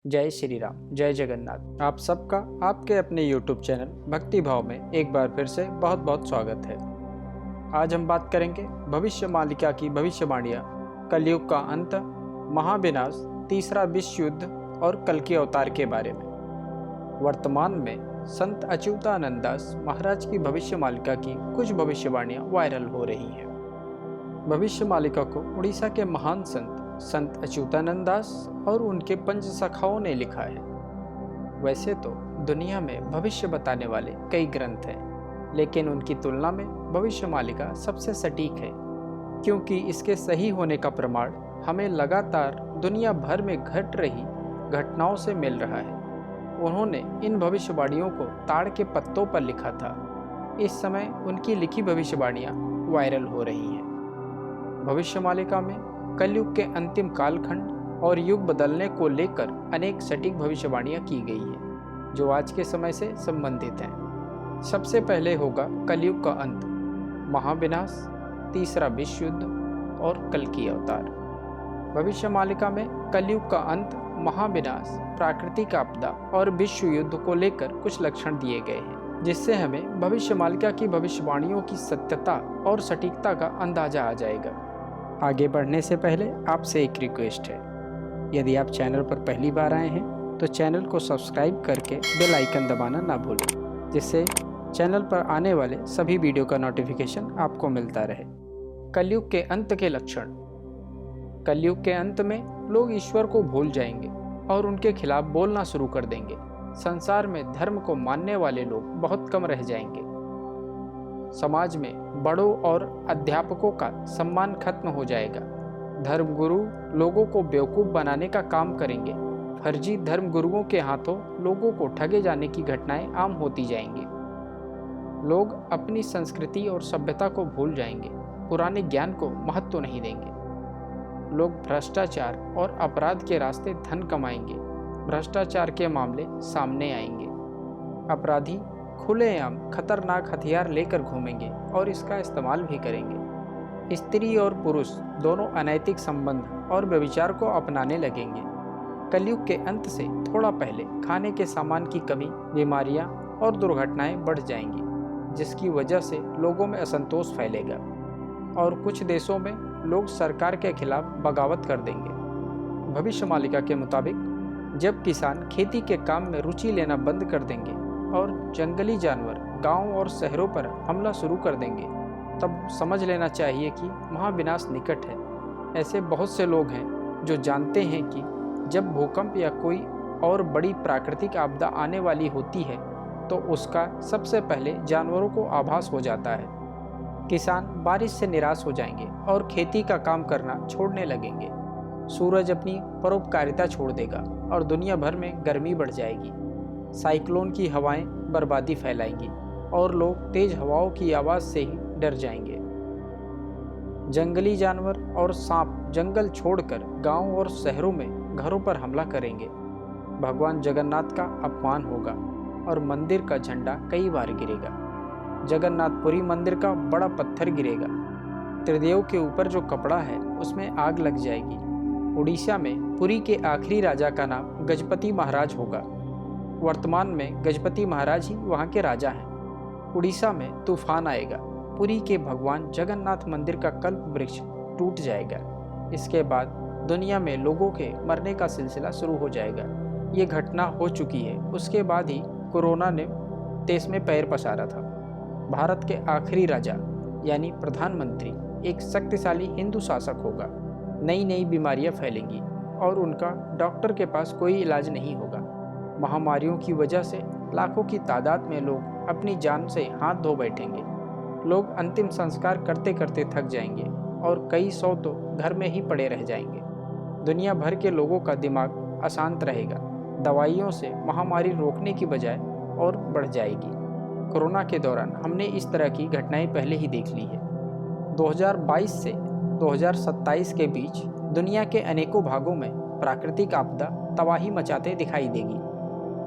जय श्री राम, जय जगन्नाथ। आप सबका आपके अपने YouTube चैनल भक्ति भाव में एक बार फिर से बहुत बहुत स्वागत है। आज हम बात करेंगे भविष्य मालिका की भविष्यवाणियाँ, कलयुग का अंत, महाविनाश, तीसरा विश्व युद्ध और कल के अवतार के बारे में। वर्तमान में संत अच्युतानंद दास महाराज की भविष्य मालिका की कुछ भविष्यवाणियाँ वायरल हो रही हैं। भविष्य मालिका को उड़ीसा के महान संत अच्युतानंद दास और उनके पंच सखाओं ने लिखा है। वैसे तो दुनिया में भविष्य बताने वाले कई ग्रंथ हैं, लेकिन उनकी तुलना में भविष्य मालिका सबसे सटीक है, क्योंकि इसके सही होने का प्रमाण हमें लगातार दुनिया भर में घट रही घटनाओं से मिल रहा है। उन्होंने इन भविष्यवाणियों को ताड़ के पत्तों पर लिखा था। इस समय उनकी लिखी भविष्यवाणियाँ वायरल हो रही हैं। भविष्य मालिका में कलयुग के अंतिम कालखंड और युग बदलने को लेकर अनेक सटीक भविष्यवाणियां की गई है, जो आज के समय से संबंधित हैं। सबसे पहले होगा कलयुग का अंत, महाविनाश, तीसरा विश्व युद्ध और कल की अवतार। भविष्य मालिका में कलयुग का अंत, महाविनाश, प्राकृतिक आपदा और विश्व युद्ध को लेकर कुछ लक्षण दिए गए हैं, जिससे हमें भविष्य मालिका की भविष्यवाणियों की सत्यता और सटीकता का अंदाजा आ जाएगा। आगे बढ़ने से पहले आपसे एक रिक्वेस्ट है, यदि आप चैनल पर पहली बार आए हैं तो चैनल को सब्सक्राइब करके बेल आइकन दबाना ना भूलें, जिससे चैनल पर आने वाले सभी वीडियो का नोटिफिकेशन आपको मिलता रहे। कलयुग के अंत के लक्षण। कलयुग के अंत में लोग ईश्वर को भूल जाएंगे और उनके खिलाफ बोलना शुरू कर देंगे। संसार में धर्म को मानने वाले लोग बहुत कम रह जाएंगे। समाज में बड़ों और अध्यापकों का सम्मान खत्म हो जाएगा। धर्मगुरु लोगों को बेवकूफ़ बनाने का काम करेंगे। फर्जी धर्मगुरुओं के हाथों लोगों को ठगे जाने की घटनाएं आम होती जाएंगी। लोग अपनी संस्कृति और सभ्यता को भूल जाएंगे, पुराने ज्ञान को महत्व नहीं देंगे। लोग भ्रष्टाचार और अपराध के रास्ते धन कमाएंगे। भ्रष्टाचार के मामले सामने आएंगे। अपराधी खुलेआम खतरनाक हथियार लेकर घूमेंगे और इसका इस्तेमाल भी करेंगे। स्त्री और पुरुष दोनों अनैतिक संबंध और व्यभिचार को अपनाने लगेंगे। कलयुग के अंत से थोड़ा पहले खाने के सामान की कमी, बीमारियां और दुर्घटनाएं बढ़ जाएंगी, जिसकी वजह से लोगों में असंतोष फैलेगा और कुछ देशों में लोग सरकार के खिलाफ बगावत कर देंगे। भविष्य मालिका के मुताबिक जब किसान खेती के काम में रुचि लेना बंद कर देंगे और जंगली जानवर गांव और शहरों पर हमला शुरू कर देंगे, तब समझ लेना चाहिए कि महाविनाश निकट है। ऐसे बहुत से लोग हैं जो जानते हैं कि जब भूकंप या कोई और बड़ी प्राकृतिक आपदा आने वाली होती है तो उसका सबसे पहले जानवरों को आभास हो जाता है। किसान बारिश से निराश हो जाएंगे और खेती का काम करना छोड़ने लगेंगे। सूरज अपनी परोपकारिता छोड़ देगा और दुनिया भर में गर्मी बढ़ जाएगी। साइक्लोन की हवाएं बर्बादी फैलाएंगी और लोग तेज हवाओं की आवाज़ से ही डर जाएंगे। जंगली जानवर और सांप जंगल छोड़कर गांव और शहरों में घरों पर हमला करेंगे। भगवान जगन्नाथ का अपमान होगा और मंदिर का झंडा कई बार गिरेगा। जगन्नाथपुरी मंदिर का बड़ा पत्थर गिरेगा। त्रिदेव के ऊपर जो कपड़ा है उसमें आग लग जाएगी। उड़ीसा में पुरी के आखिरी राजा का नाम गजपति महाराज होगा। वर्तमान में गजपति महाराज ही वहाँ के राजा हैं। उड़ीसा में तूफान आएगा। पुरी के भगवान जगन्नाथ मंदिर का कल्प वृक्ष टूट जाएगा। इसके बाद दुनिया में लोगों के मरने का सिलसिला शुरू हो जाएगा। ये घटना हो चुकी है। उसके बाद ही कोरोना ने देश में पैर पसारा था। भारत के आखिरी राजा यानी प्रधानमंत्री एक शक्तिशाली हिंदू शासक होगा। नई नई बीमारियां फैलेंगी और उनका डॉक्टर के पास कोई इलाज नहीं होगा। महामारियों की वजह से लाखों की तादाद में लोग अपनी जान से हाथ धो बैठेंगे। लोग अंतिम संस्कार करते करते थक जाएंगे और कई सौ तो घर में ही पड़े रह जाएंगे। दुनिया भर के लोगों का दिमाग अशांत रहेगा। दवाइयों से महामारी रोकने की बजाय और बढ़ जाएगी। कोरोना के दौरान हमने इस तरह की घटनाएं पहले ही देख ली है। 2022 से 2027 के बीच दुनिया के अनेकों भागों में प्राकृतिक आपदा तबाही मचाते दिखाई देगी।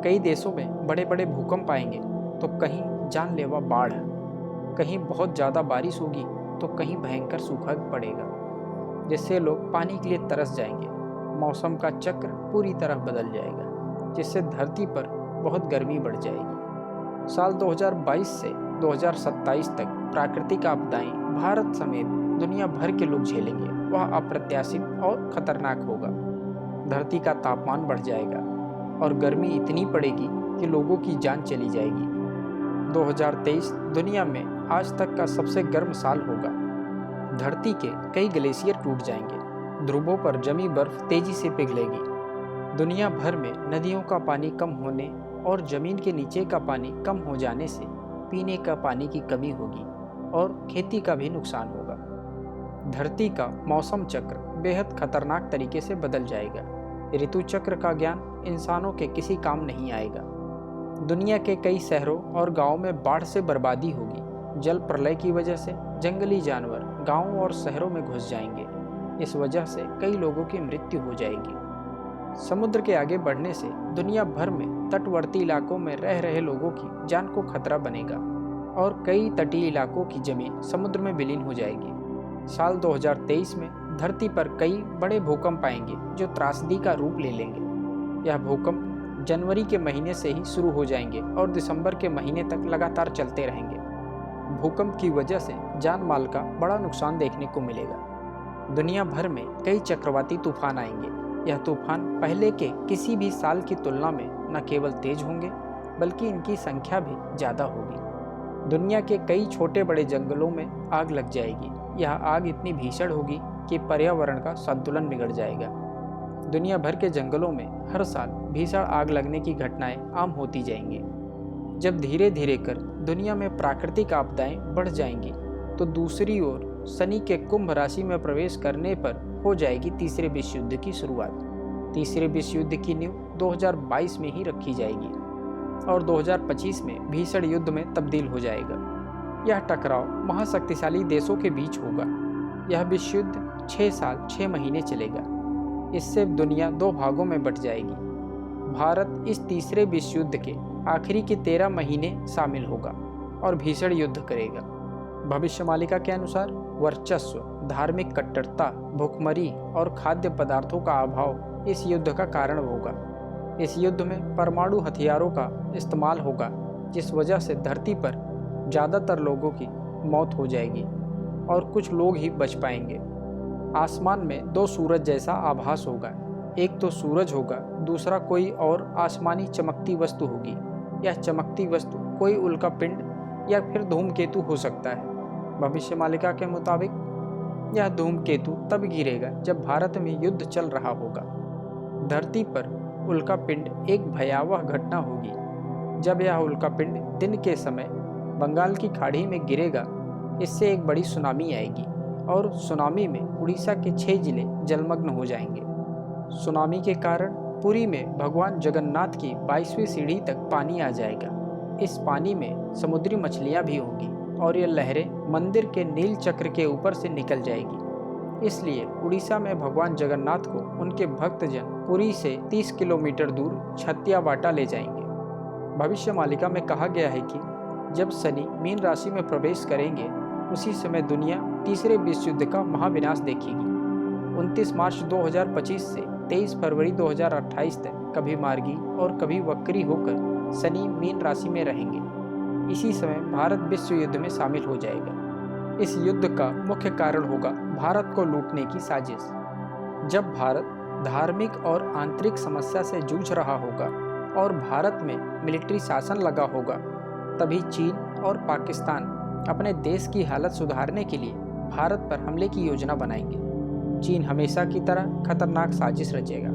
कई देशों में बड़े बड़े भूकंप आएंगे तो कहीं जानलेवा बाढ़, कहीं बहुत ज़्यादा बारिश होगी तो कहीं भयंकर सूखा पड़ेगा, जिससे लोग पानी के लिए तरस जाएंगे। मौसम का चक्र पूरी तरह बदल जाएगा, जिससे धरती पर बहुत गर्मी बढ़ जाएगी। साल 2022 से 2027 तक प्राकृतिक आपदाएं भारत समेत दुनिया भर के लोग झेलेंगे। वह अप्रत्याशित और खतरनाक होगा। धरती का तापमान बढ़ जाएगा और गर्मी इतनी पड़ेगी कि लोगों की जान चली जाएगी। 2023 दुनिया में आज तक का सबसे गर्म साल होगा। धरती के कई ग्लेशियर टूट जाएंगे। ध्रुवों पर जमी बर्फ तेजी से पिघलेगी। दुनिया भर में नदियों का पानी कम होने और जमीन के नीचे का पानी कम हो जाने से पीने का पानी की कमी होगी और खेती का भी नुकसान होगा। धरती का मौसम चक्र बेहद खतरनाक तरीके से बदल जाएगा। ऋतु चक्र का ज्ञान इंसानों के किसी काम नहीं आएगा। दुनिया के कई शहरों और गांवों में बाढ़ से बर्बादी होगी। जल प्रलय की वजह से जंगली जानवर गांवों और शहरों में घुस जाएंगे। इस वजह से कई लोगों की मृत्यु हो जाएगी। समुद्र के आगे बढ़ने से दुनिया भर में तटवर्ती इलाकों में रह रहे लोगों की जान को खतरा बनेगा और कई तटीय इलाकों की जमीन समुद्र में विलीन हो जाएगी। साल 2023 में धरती पर कई बड़े भूकंप आएंगे जो त्रासदी का रूप ले लेंगे। यह भूकंप जनवरी के महीने से ही शुरू हो जाएंगे और दिसंबर के महीने तक लगातार चलते रहेंगे। भूकंप की वजह से जान माल का बड़ा नुकसान देखने को मिलेगा। दुनिया भर में कई चक्रवाती तूफान आएंगे। यह तूफान पहले के किसी भी साल की तुलना में न केवल तेज होंगे बल्कि इनकी संख्या भी ज़्यादा होगी। दुनिया के कई छोटे बड़े जंगलों में आग लग जाएगी। यह आग इतनी भीषण होगी कि पर्यावरण का संतुलन बिगड़ जाएगा। दुनिया भर के जंगलों में हर साल भीषण आग लगने की घटनाएं आम होती जाएंगी। जब धीरे धीरे कर दुनिया में प्राकृतिक आपदाएं बढ़ जाएंगी तो दूसरी ओर शनि के कुंभ राशि में प्रवेश करने पर हो जाएगी तीसरे विश्व युद्ध की शुरुआत। तीसरे विश्व युद्ध की नींव 2022 में ही रखी जाएगी और 2025 में भीषण युद्ध में तब्दील हो जाएगा। यह टकराव महाशक्तिशाली देशों के बीच होगा। यह विश्व युद्ध 6 साल 6 महीने चलेगा। इससे दुनिया 2 भागों में बंट जाएगी। भारत इस तीसरे विश्व युद्ध के आखिरी के 13 महीने शामिल होगा और भीषण युद्ध करेगा। भविष्यवाणी के अनुसार वर्चस्व, धार्मिक कट्टरता, भूखमरी और खाद्य पदार्थों का अभाव इस युद्ध का कारण होगा। इस युद्ध में परमाणु हथियारों का इस्तेमाल होगा, जिस वजह से धरती पर ज़्यादातर लोगों की मौत हो जाएगी और कुछ लोग ही बच पाएंगे। आसमान में 2 सूरज जैसा आभास होगा। एक तो सूरज होगा, दूसरा कोई और आसमानी चमकती वस्तु होगी। यह चमकती वस्तु कोई उल्का पिंड या फिर धूमकेतु हो सकता है। भविष्यवाणी के मुताबिक यह धूमकेतु तब गिरेगा जब भारत में युद्ध चल रहा होगा। धरती पर उल्का पिंड एक भयावह घटना होगी। जब यह उल्का पिंड दिन के समय बंगाल की खाड़ी में गिरेगा, इससे एक बड़ी सुनामी आएगी और सुनामी में उड़ीसा के 6 जिले जलमग्न हो जाएंगे। सुनामी के कारण पुरी में भगवान जगन्नाथ की 22वीं सीढ़ी तक पानी आ जाएगा। इस पानी में समुद्री मछलियां भी होंगी और ये लहरें मंदिर के नील चक्र के ऊपर से निकल जाएगी। इसलिए उड़ीसा में भगवान जगन्नाथ को उनके भक्तजन पुरी से 30 किलोमीटर दूर छत्तियावाटा ले जाएंगे। भविष्यवाणी में कहा गया है कि जब शनि मीन राशि में प्रवेश करेंगे, उसी समय दुनिया तीसरे विश्व युद्ध का महाविनाश देखेगी। 29 मार्च 2025 से 23 फरवरी 2028 तक कभी मार्गी और कभी वक्री होकर शनि मीन राशि में रहेंगे। इसी समय भारत विश्व युद्ध में शामिल हो जाएगा। इस युद्ध का मुख्य कारण होगा भारत को लूटने की साजिश। जब भारत धार्मिक और आंतरिक समस्या से जूझ रहा होगा और भारत में मिलिट्री शासन लगा होगा, तभी चीन और पाकिस्तान अपने देश की हालत सुधारने के लिए भारत पर हमले की योजना बनाएंगे। चीन हमेशा की तरह खतरनाक साजिश रचेगा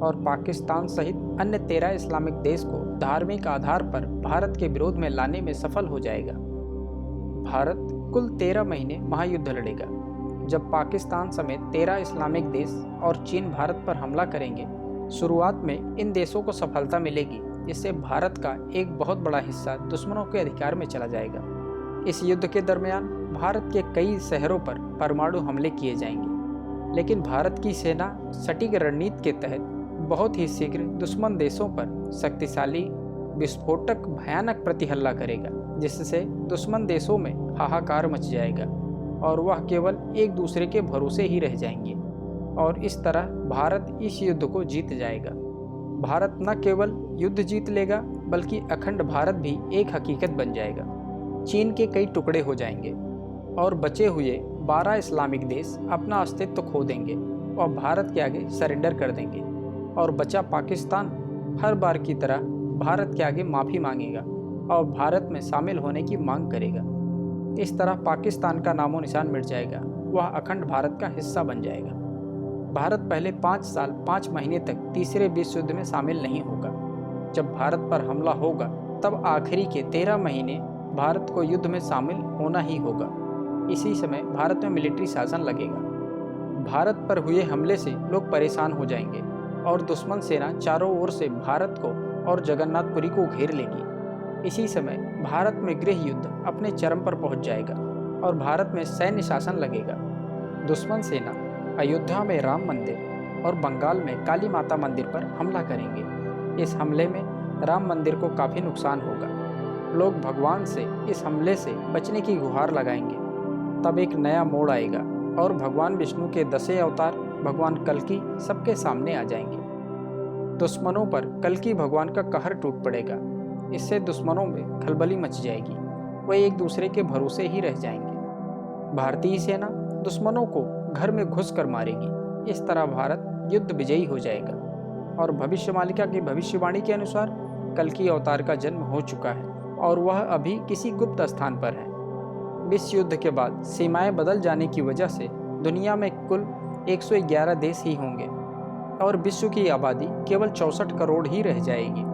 और पाकिस्तान सहित अन्य 13 इस्लामिक देश को धार्मिक आधार पर भारत के विरोध में लाने में सफल हो जाएगा। भारत कुल 13 महीने महायुद्ध लड़ेगा। जब पाकिस्तान समेत 13 इस्लामिक देश और चीन भारत पर हमला करेंगे, शुरुआत में इन देशों को सफलता मिलेगी, जिससे भारत का एक बहुत बड़ा हिस्सा दुश्मनों के अधिकार में चला जाएगा। इस युद्ध के दरमियान भारत के कई शहरों पर परमाणु हमले किए जाएंगे, लेकिन भारत की सेना सटीक रणनीति के तहत बहुत ही शीघ्र दुश्मन देशों पर शक्तिशाली विस्फोटक भयानक प्रतिहल्ला करेगा, जिससे दुश्मन देशों में हाहाकार मच जाएगा और वह केवल एक दूसरे के भरोसे ही रह जाएंगे। और इस तरह भारत इस युद्ध को जीत जाएगा। भारत न केवल युद्ध जीत लेगा बल्कि अखंड भारत भी एक हकीकत बन जाएगा। चीन के कई टुकड़े हो जाएंगे और बचे हुए 12 इस्लामिक देश अपना अस्तित्व खो देंगे और भारत के आगे सरेंडर कर देंगे, और बचा पाकिस्तान हर बार की तरह भारत के आगे माफ़ी मांगेगा और भारत में शामिल होने की मांग करेगा। इस तरह पाकिस्तान का नामो निशान मिट जाएगा, वह अखंड भारत का हिस्सा बन जाएगा। भारत पहले 5 साल 5 महीने तक तीसरे विश्व युद्ध में शामिल नहीं होगा। जब भारत पर हमला होगा तब आखिरी के 13 महीने भारत को युद्ध में शामिल होना ही होगा। इसी समय भारत में मिलिट्री शासन लगेगा। भारत पर हुए हमले से लोग परेशान हो जाएंगे और दुश्मन सेना चारों ओर से भारत को और जगन्नाथपुरी को घेर लेगी। इसी समय भारत में गृह युद्ध अपने चरम पर पहुंच जाएगा और भारत में सैन्य शासन लगेगा। दुश्मन सेना अयोध्या में राम मंदिर और बंगाल में काली माता मंदिर पर हमला करेंगे। इस हमले में राम मंदिर को काफ़ी नुकसान होगा। लोग भगवान से इस हमले से बचने की गुहार लगाएंगे। तब एक नया मोड़ आएगा और भगवान विष्णु के 10 अवतार भगवान कल्कि सबके सामने आ जाएंगे। दुश्मनों पर कल्कि भगवान का कहर टूट पड़ेगा। इससे दुश्मनों में खलबली मच जाएगी, वे एक दूसरे के भरोसे ही रह जाएंगे। भारतीय सेना दुश्मनों को घर में घुस कर मारेगी। इस तरह भारत युद्ध विजयी हो जाएगा। और भविष्यमालिका की भविष्यवाणी के अनुसार कल्कि अवतार का जन्म हो चुका है और वह अभी किसी गुप्त स्थान पर है। विश्व युद्ध के बाद सीमाएं बदल जाने की वजह से दुनिया में कुल 111 देश ही होंगे और विश्व की आबादी केवल 64 करोड़ ही रह जाएगी,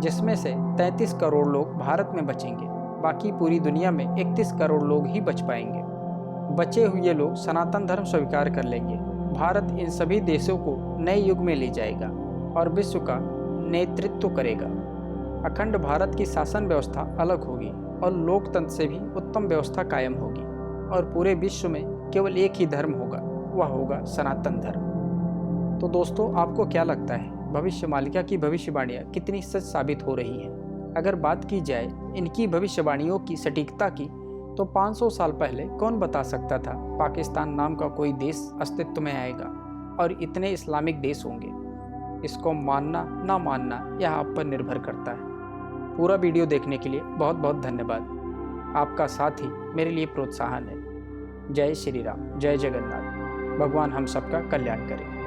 जिसमें से 33 करोड़ लोग भारत में बचेंगे। बाकी पूरी दुनिया में 31 करोड़ लोग ही बच पाएंगे। बचे हुए लोग सनातन धर्म स्वीकार कर लेंगे। भारत इन सभी देशों को नए युग में ले जाएगा और विश्व का नेतृत्व करेगा। अखंड भारत की शासन व्यवस्था अलग होगी और लोकतंत्र से भी उत्तम व्यवस्था कायम होगी और पूरे विश्व में केवल एक ही धर्म होगा, वह होगा सनातन धर्म। तो दोस्तों, आपको क्या लगता है भविष्यमालिका की भविष्यवाणियाँ कितनी सच साबित हो रही हैं? अगर बात की जाए इनकी भविष्यवाणियों की सटीकता की, तो 500 साल पहले कौन बता सकता था पाकिस्तान नाम का कोई देश अस्तित्व में आएगा और इतने इस्लामिक देश होंगे? इसको मानना ना मानना यह आप पर निर्भर करता है। पूरा वीडियो देखने के लिए बहुत बहुत धन्यवाद। आपका साथ ही मेरे लिए प्रोत्साहन है। जय श्री राम, जय जगन्नाथ। भगवान हम सबका कल्याण करें।